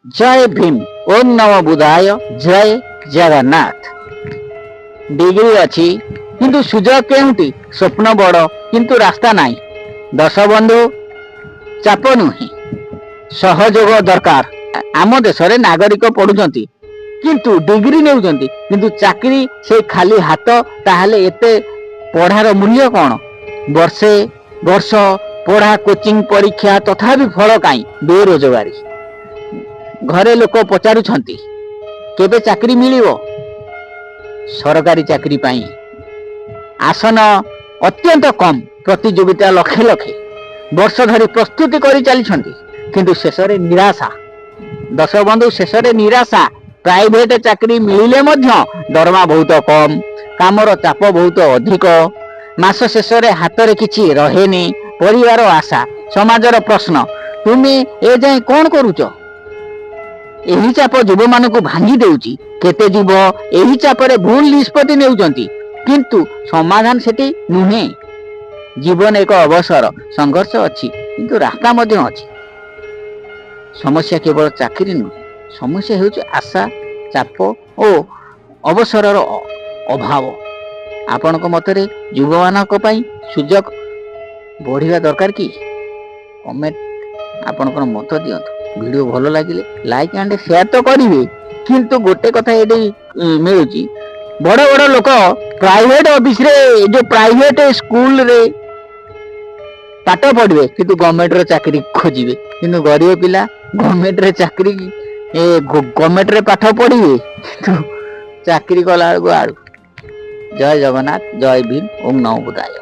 जय भीम। ओम नमो बुधाय। जय जगन्नाथ। डिग्री अच्छी किंतु सुजोग केउंटी, स्वप्न बड़ किंतु रास्ता नाही। दश बंधु चाप नुहे, सहयोग दरकार। आम देश रे नागरिक पढ़ुचंती किंतु डिग्री नेउचंती किंतु चाकरी से खाली हाथ, ताहले एते पढ़ार मूल्य कौन? वर्षे वर्ष पढ़ा, कोचिंग परीक्षा, तथापि फल काई? बेरोजगारी। घरे लोक पचारुछंती केबे चाकरी मिलिबो? सरकारी चाकरी पाई आसन अत्यंत कम, प्रतियोगिता लक्षे लक्षे, वर्ष धरी प्रस्तुति करि चलिछंती किंतु शेषरे निराशा। दश बंधु शेषरे निराशा। प्राइवेट चाकरी मिलिले मध्य दरमा बहुत कम, कामर चाप बहुत अधिक, मास शेषरे हाथ रे किछि रहेनी, परिवार आशा, समाजर प्रश्न, तुमे ए जाय कोन करूछ? एही चाप युव मानक भांगी देउची। केते युव एही चापरे भूल निष्पत्ति नेउचंती किंतु समाधान सेठी नुहे। जीवन एक अवसर, संघर्ष अछि किंतु रास्ता मध्य अछि। समस्या केवल चाकरी नुहे, समस्या हेउची आशा, चाप ओ अवसरर अभाव। आपनक मतरे युव मानक पई सुजोग बढ़िया दरकार कि? कमेंट आपनकर मत दियंतु। वीडियो भलो लागिले लाइक एंड शेयर तो करिवे, किंतु गोटे कथा एडी मिलुची, बड़ बड़ लोक प्राइवेट ऑफिस रे, जो प्राइवेट स्कूल रे पाठ पढ़िवे किंतु गवर्नमेंट रो चाकरी खोजिवे, किंतु गरीब पिला गवर्नमेंट रे चाकरी गवर्नमेंट रे पाठ पढ़िवे किंतु चाकरी कला आड़ू। जय जगन्नाथ। जय भीम। ओम नमो बुद्धाय।